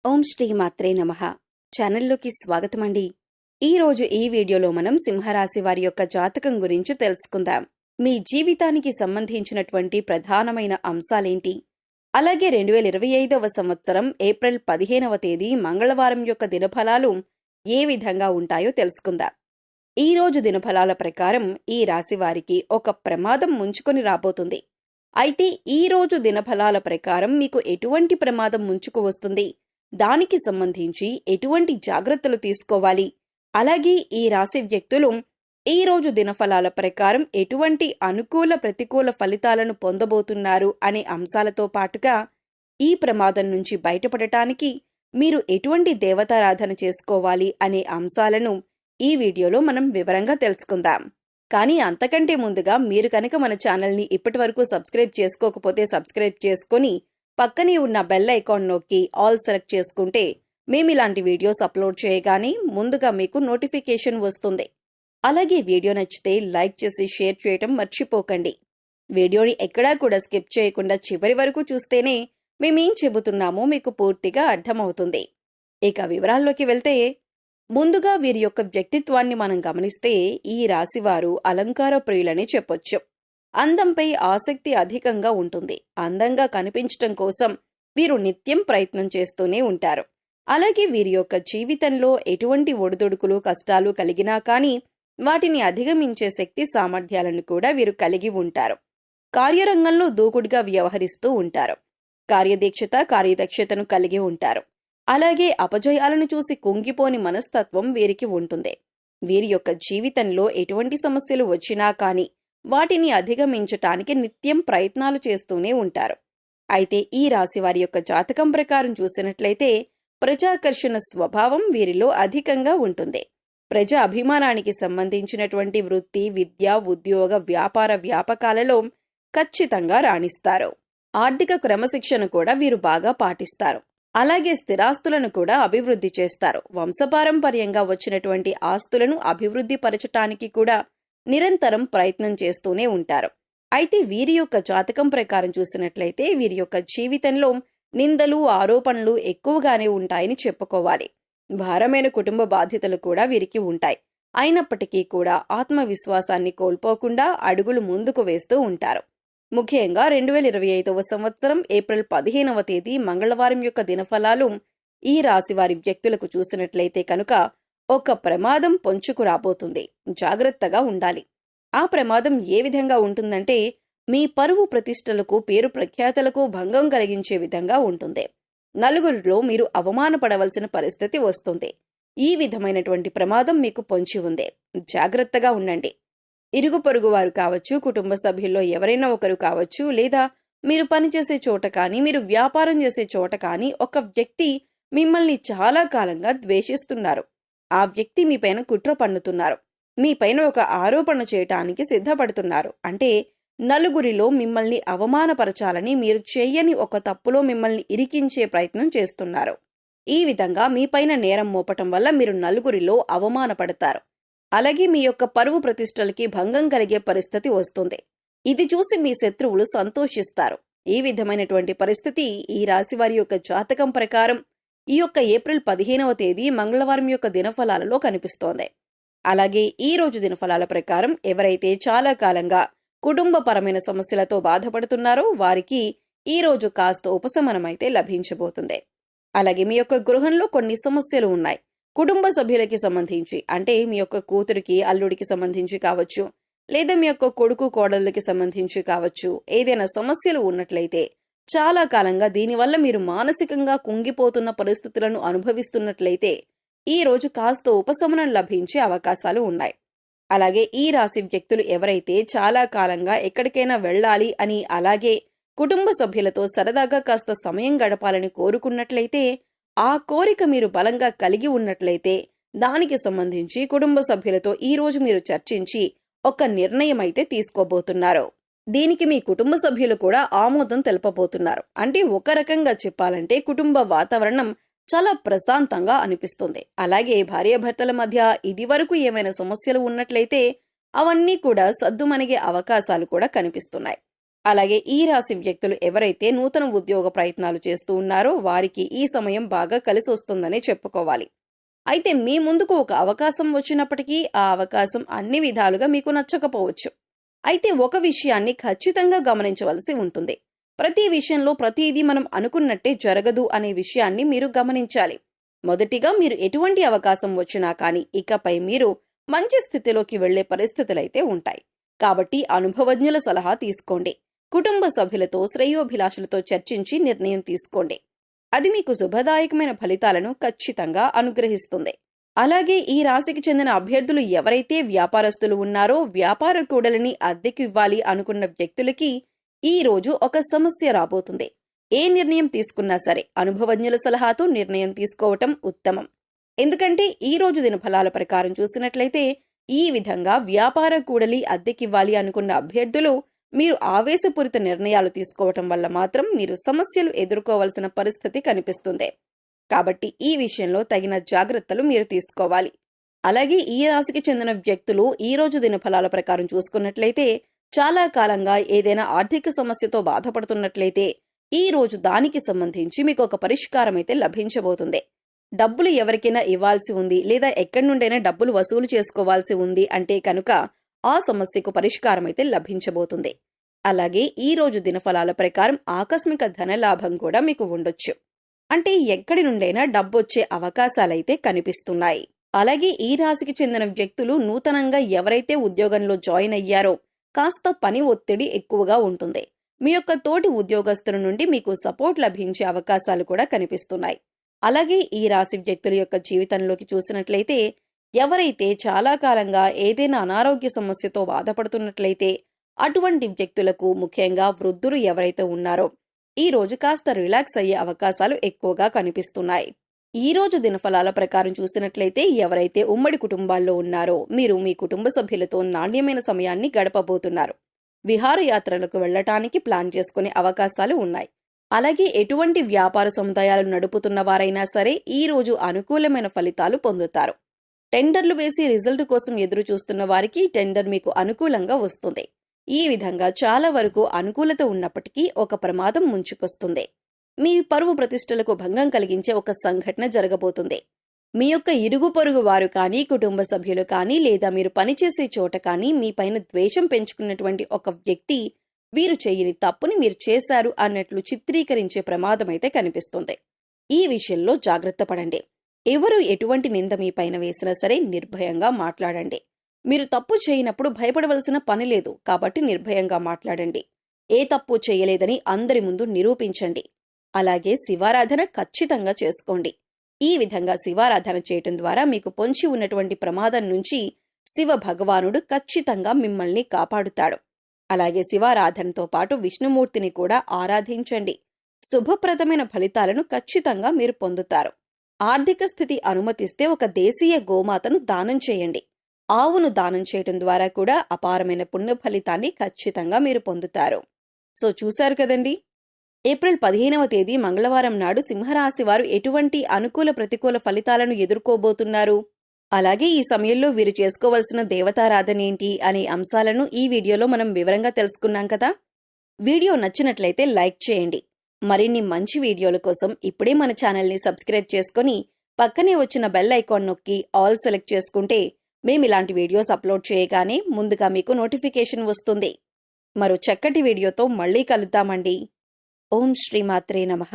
ఓం శ్రీ మాత్రే నమః. ఛానల్లోకి స్వాగతమండి. ఈరోజు ఈ వీడియోలో మనం సింహరాశి వారి యొక్క జాతకం గురించి తెలుసుకుందాం. మీ జీవితానికి సంబంధించినటువంటి ప్రధానమైన అంశాలేంటి, అలాగే 2025వ సంవత్సరం ఏప్రిల్ 15వ తేదీ మంగళవారం యొక్క దినఫలాలు ఏ విధంగా ఉంటాయో తెలుసుకుందాం. ఈ రోజు దినఫలాల ప్రకారం ఈ రాశి వారికి ఒక ప్రమాదం ముంచుకొని రాబోతుంది. అయితే ఈ రోజు దినఫలాల ప్రకారం మీకు ఎటువంటి ప్రమాదం ముంచుకు వస్తుంది, దానికి సంబంధించి ఎటువంటి జాగ్రత్తలు తీసుకోవాలి, అలాగే ఈ రాశి వ్యక్తులు ఈ రోజు దినఫలాల ప్రకారం ఎటువంటి అనుకూల ప్రతికూల ఫలితాలను పొందబోతున్నారు అనే అంశాలతో పాటుగా ఈ ప్రమాదం నుంచి బయటపడటానికి మీరు ఎటువంటి దేవతారాధన చేసుకోవాలి అనే అంశాలను ఈ వీడియోలో మనం వివరంగా తెలుసుకుందాం. కానీ అంతకంటే ముందుగా మీరు కనుక మన ఛానల్ని ఇప్పటి వరకు సబ్స్క్రైబ్ చేసుకోకపోతే సబ్స్క్రైబ్ చేసుకొని పక్కనే ఉన్న బెల్ ఐకాన్ నొక్కి ఆల్ సెలెక్ట్ చేసుకుంటే మేము ఇలాంటి వీడియోస్ అప్లోడ్ చేయగానే ముందుగా మీకు నోటిఫికేషన్ వస్తుంది. అలాగే వీడియో నచ్చితే లైక్ చేసి షేర్ చేయటం మర్చిపోకండి. వీడియోని ఎక్కడా కూడా స్కిప్ చేయకుండా చివరి వరకు చూస్తేనే మేమేం చెబుతున్నామో మీకు పూర్తిగా అర్థమవుతుంది. ఇక వివరాల్లోకి వెళ్తే ముందుగా వీరి యొక్క వ్యక్తిత్వాన్ని మనం గమనిస్తే ఈ రాశివారు అలంకార ప్రియులని చెప్పొచ్చు. అందంపై ఆసక్తి అధికంగా ఉంటుంది. అందంగా కనిపించటం కోసం వీరు నిత్యం ప్రయత్నం చేస్తూనే ఉంటారు. అలాగే వీరి యొక్క జీవితంలో ఎటువంటి ఒడిదుడుకులు కష్టాలు కలిగినా కానీ వాటిని అధిగమించే శక్తి సామర్థ్యాలను కూడా వీరు కలిగి ఉంటారు. కార్యరంగంలో దూకుడుగా వ్యవహరిస్తూ ఉంటారు. కార్యదీక్షత కార్యదక్షతను కలిగి ఉంటారు. అలాగే అపజయాలను చూసి కుంగిపోని మనస్తత్వం వీరికి ఉంటుంది. వీరి యొక్క జీవితంలో ఎటువంటి సమస్యలు వచ్చినా కానీ వాటిని అధిగమించటానికి నిత్యం ప్రయత్నాలు చేస్తూనే ఉంటారు. అయితే ఈ రాశి వారి యొక్క జాతకం ప్రకారం చూసినట్లయితే ప్రజాకర్షణ స్వభావం వీరిలో అధికంగా ఉంటుంది. ప్రజా అభిమానానికి సంబంధించినటువంటి వృత్తి, విద్య, ఉద్యోగ, వ్యాపార వ్యాపకాలలో ఖచ్చితంగా రాణిస్తారు. ఆర్థిక క్రమశిక్షణ కూడా వీరు బాగా పాటిస్తారు. అలాగే స్థిరాస్తులను కూడా అభివృద్ధి చేస్తారు. వంశపారంపర్యంగా వచ్చినటువంటి ఆస్తులను అభివృద్ధి పరచటానికి కూడా నిరంతరం ప్రయత్నం చేస్తూనే ఉంటారు. అయితే వీరి యొక్క జాతకం ప్రకారం చూసినట్లయితే వీరి యొక్క జీవితంలో నిందలు, ఆరోపణలు ఎక్కువగానే ఉంటాయని చెప్పుకోవాలి. భారమైన కుటుంబ బాధ్యతలు కూడా వీరికి ఉంటాయి. అయినప్పటికీ కూడా ఆత్మవిశ్వాసాన్ని కోల్పోకుండా అడుగులు ముందుకు వేస్తూ ఉంటారు. ముఖ్యంగా 2025వ సంవత్సరం ఏప్రిల్ 15వ తేదీ మంగళవారం యొక్క దినఫలాలు ఈ రాశి వారి వ్యక్తులకు చూసినట్లయితే కనుక ఒక ప్రమాదం పొంచుకు రాబోతుంది. జాగ్రత్తగా ఉండాలి. ఆ ప్రమాదం ఏ విధంగా ఉంటుందంటే మీ పరువు ప్రతిష్టలకు, పేరు ప్రఖ్యాతలకు భంగం కలిగించే విధంగా ఉంటుంది. నలుగురిలో మీరు అవమానపడవలసిన పరిస్థితి వస్తుంది. ఈ విధమైనటువంటి ప్రమాదం మీకు పొంచి ఉంది. జాగ్రత్తగా ఉండండి. ఇరుగు పొరుగు వారు కావచ్చు, కుటుంబ సభ్యుల్లో ఎవరైనా ఒకరు కావచ్చు, లేదా మీరు పనిచేసే చోట కానీ, మీరు వ్యాపారం చేసే చోట కానీ ఒక వ్యక్తి మిమ్మల్ని చాలా కాలంగా ద్వేషిస్తున్నారు. ఆ వ్యక్తి మీపైన కుట్ర పన్నుతున్నారు. మీపైన ఒక ఆరోపణ చేయటానికి సిద్ధపడుతున్నారు. అంటే నలుగురిలో మిమ్మల్ని అవమానపరచాలని, మీరు చేయని ఒక తప్పులో మిమ్మల్ని ఇరికించే ప్రయత్నం చేస్తున్నారు. ఈ విధంగా మీపైన నేరం మోపటం వల్ల మీరు నలుగురిలో అవమానపడతారు. అలాగే మీ యొక్క పరువు ప్రతిష్టలకి భంగం కలిగే పరిస్థితి వస్తుంది. ఇది చూసి మీ శత్రువులు సంతోషిస్తారు. ఈ విధమైనటువంటి పరిస్థితి ఈ రాశి వారి యొక్క జాతకం ప్రకారం ఈ యొక్క ఏప్రిల్ 15వ తేదీ మంగళవారం యొక్క దినఫలాలలో కనిపిస్తోంది. అలాగే ఈ రోజు దినఫలాల ప్రకారం ఎవరైతే చాలా కాలంగా కుటుంబపరమైన సమస్యలతో బాధపడుతున్నారో వారికి ఈ రోజు కాస్త ఉపశమనం అయితే లభించబోతుంది. అలాగే మీ యొక్క గృహంలో కొన్ని సమస్యలు ఉన్నాయి. కుటుంబ సభ్యులకి సంబంధించి, అంటే మీ యొక్క కూతురికి, అల్లుడికి సంబంధించి కావచ్చు, లేదా మీ యొక్క కొడుకు కోడళ్ళకి సంబంధించి కావచ్చు, ఏదైనా సమస్యలు ఉన్నట్లయితే చాలా కాలంగా దీనివల్ల మీరు మానసికంగా కుంగిపోతున్న పరిస్థితులను అనుభవిస్తున్నట్లయితే ఈ రోజు కాస్త ఉపశమనం లభించే అవకాశాలు ఉన్నాయి. అలాగే ఈ రాశి వ్యక్తులు ఎవరైతే చాలా కాలంగా ఎక్కడికైనా వెళ్ళాలి అని, అలాగే కుటుంబ సభ్యులతో సరదాగా కాస్త సమయం గడపాలని కోరుకున్నట్లయితే, ఆ కోరిక మీరు బలంగా కలిగి ఉన్నట్లయితే దానికి సంబంధించి కుటుంబ సభ్యులతో ఈ రోజు మీరు చర్చించి ఒక నిర్ణయం అయితే తీసుకోబోతున్నారు. దీనికి మీ కుటుంబ సభ్యులు కూడా ఆమోదం తెలపబోతున్నారు. అంటే ఒక రకంగా చెప్పాలంటే కుటుంబ వాతావరణం చాలా ప్రశాంతంగా అనిపిస్తుంది. అలాగే భార్యాభర్తల మధ్య ఇది వరకు ఏమైనా సమస్యలు ఉన్నట్లయితే అవన్నీ కూడా సద్దుమణిగే అవకాశాలు కూడా కనిపిస్తున్నాయి. అలాగే ఈ రాశి వ్యక్తులు ఎవరైతే నూతన ఉద్యోగ ప్రయత్నాలు చేస్తూ ఉన్నారో వారికి ఈ సమయం బాగా కలిసి వస్తుందనే చెప్పుకోవాలి. అయితే మీ ముందుకు ఒక అవకాశం వచ్చినప్పటికీ ఆ అవకాశం అన్ని విధాలుగా మీకు నచ్చకపోవచ్చు. అయితే ఒక విషయాన్ని ఖచ్చితంగా గమనించవలసి ఉంటుంది. ప్రతి విషయంలో ప్రతిదీ మనం అనుకున్నట్టే జరగదు అనే విషయాన్ని మీరు గమనించాలి. మొదటిగా మీరు ఎటువంటి అవకాశం వచ్చినా కానీ ఇకపై మీరు మంచి స్థితిలోకి వెళ్లే పరిస్థితులైతే ఉంటాయి. కాబట్టి అనుభవజ్ఞుల సలహా తీసుకోండి. కుటుంబ సభ్యులతో శ్రేయోభిలాషులతో చర్చించి నిర్ణయం తీసుకోండి. అది మీకు శుభదాయకమైన ఫలితాలను ఖచ్చితంగా అనుగ్రహిస్తుంది. అలాగే ఈ రాశికి చెందిన అభ్యర్థులు ఎవరైతే వ్యాపారస్తులు ఉన్నారో వ్యాపార కూడలిని అద్దెకు ఇవ్వాలి అనుకున్న వ్యక్తులకి ఈ రోజు ఒక సమస్య రాబోతుంది. ఏ నిర్ణయం తీసుకున్నా సరే అనుభవజ్ఞుల సలహాతో నిర్ణయం తీసుకోవటం ఉత్తమం. ఎందుకంటే ఈ రోజు దినఫలాల ప్రకారం చూసినట్లయితే ఈ విధంగా వ్యాపార కూడలి అద్దెకివ్వాలి అనుకున్న అభ్యర్థులు మీరు ఆవేశపూరిత నిర్ణయాలు తీసుకోవటం వల్ల మాత్రం మీరు సమస్యలు ఎదుర్కోవాల్సిన పరిస్థితి కనిపిస్తుంది. కాబట్టి ఈ విషయంలో తగిన జాగ్రత్తలు మీరు తీసుకోవాలి. అలాగే ఈ రాశికి చెందిన వ్యక్తులు ఈ రోజు దినఫలాల ప్రకారం చూసుకున్నట్లయితే చాలా కాలంగా ఏదైనా ఆర్థిక సమస్యతో బాధపడుతున్నట్లయితే ఈ రోజు దానికి సంబంధించి మీకు ఒక పరిష్కారం అయితే లభించబోతుంది. డబ్బులు ఎవరికైనా ఇవ్వాల్సి ఉంది లేదా ఎక్కడి నుండైనా డబ్బులు వసూలు చేసుకోవాల్సి ఉంది అంటే కనుక ఆ సమస్యకు పరిష్కారం అయితే లభించబోతుంది. అలాగే ఈ రోజు దినఫలాల ప్రకారం ఆకస్మిక ధనలాభం కూడా మీకు ఉండొచ్చు. అంటే ఎక్కడి నుండైనా డబ్బొచ్చే అవకాశాలైతే కనిపిస్తున్నాయి. అలాగే ఈ రాశికి చెందిన వ్యక్తులు నూతనంగా ఎవరైతే ఉద్యోగంలో జాయిన్ అయ్యారో కాస్త పని ఒత్తిడి ఎక్కువగా ఉంటుంది. మీ యొక్క తోటి ఉద్యోగస్తుల నుండి మీకు సపోర్ట్ లభించే అవకాశాలు కూడా కనిపిస్తున్నాయి. అలాగే ఈ రాశి వ్యక్తుల యొక్క జీవితంలోకి చూసినట్లయితే ఎవరైతే చాలా కాలంగా ఏదైనా అనారోగ్య సమస్యతో బాధపడుతున్నట్లయితే అటువంటి వ్యక్తులకు, ముఖ్యంగా వృద్ధులు ఎవరైతే ఉన్నారో ఈ రోజు కాస్త రిలాక్స్ అయ్యే అవకాశాలు ఎక్కువగా కనిపిస్తున్నాయి. ఈ రోజు దినఫలాల ప్రకారం చూసినట్లయితే ఎవరైతే ఉమ్మడి కుటుంబాల్లో ఉన్నారో మీరు మీ కుటుంబ సభ్యులతో నాణ్యమైన సమయాన్ని గడపబోతున్నారు. విహారయాత్రలకు వెళ్లటానికి ప్లాన్ చేసుకునే అవకాశాలు ఉన్నాయి. అలాగే ఎటువంటి వ్యాపార సముదాయాలు నడుపుతున్న వారైనా సరే ఈ రోజు అనుకూలమైన ఫలితాలు పొందుతారు. టెండర్లు వేసి రిజల్ట్ కోసం ఎదురు చూస్తున్న వారికి టెండర్ మీకు అనుకూలంగా వస్తుంది. ఈ విధంగా చాలా వరకు అనుకూలత ఉన్నప్పటికీ ఒక ప్రమాదం ముంచుకొస్తుంది. మీ పరువు ప్రతిష్టలకు భంగం కలిగించే ఒక సంఘటన జరగబోతుంది. మీ యొక్క ఇరుగు పొరుగు వారు కానీ, కుటుంబ సభ్యులు కానీ, లేదా మీరు పనిచేసే చోట కానీ మీ పైన ద్వేషం పెంచుకున్నటువంటి ఒక వ్యక్తి వీరు చేయని తప్పుని మీరు చేశారు అన్నట్లు చిత్రీకరించే ప్రమాదం అయితే కనిపిస్తుంది. ఈ విషయంలో జాగ్రత్త పడండి. ఎవరు ఎటువంటి నింద మీ పైన వేసినా సరే నిర్భయంగా మాట్లాడండి. మీరు తప్పు చేయనప్పుడు భయపడవలసిన పని లేదు. కాబట్టి నిర్భయంగా మాట్లాడండి. ఏ తప్పు చేయలేదని అందరి ముందు నిరూపించండి. అలాగే శివారాధన ఖచ్చితంగా చేసుకోండి. ఈ విధంగా శివారాధన చేయటం ద్వారా మీకు పొంచి ఉన్నటువంటి ప్రమాదం నుంచి శివ భగవానుడు ఖచ్చితంగా మిమ్మల్ని కాపాడుతాడు. అలాగే శివారాధనతో పాటు విష్ణుమూర్తిని కూడా ఆరాధించండి. శుభప్రదమైన ఫలితాలను ఖచ్చితంగా మీరు పొందుతారు. ఆర్థిక స్థితి అనుమతిస్తే ఒక దేశీయ గోమాతను దానం చేయండి. ఆవును దానం చేయటం ద్వారా కూడా అపారమైన పుణ్య ఫలితాన్ని ఖచ్చితంగా మీరు పొందుతారు. సో చూశారు కదండి, ఏప్రిల్ 15వ తేదీ మంగళవారం నాడు సింహరాశి వారు ఎటువంటి అనుకూల ప్రతికూల ఫలితాలను ఎదుర్కోబోతున్నారు, అలాగే ఈ సమయంలో వీరు చేసుకోవలసిన దేవతారాధన ఏంటి అనే అంశాలను ఈ వీడియోలో మనం వివరంగా తెలుసుకున్నాం కదా. వీడియో నచ్చినట్లయితే లైక్ చేయండి. మరిన్ని మంచి వీడియోల కోసం ఇప్పుడే మన ఛానల్ని సబ్స్క్రైబ్ చేసుకుని పక్కనే వచ్చిన బెల్ ఐకాన్ నొక్కి ఆల్ సెలెక్ట్ చేసుకుంటే మేమిలాంటి వీడియోస్ అప్లోడ్ చేయగానే ముందుగా మీకు నోటిఫికేషన్ వస్తుంది. మరో చక్కటి వీడియోతో మళ్ళీ కలుద్దామండి. ఓం శ్రీమాత్రే నమః.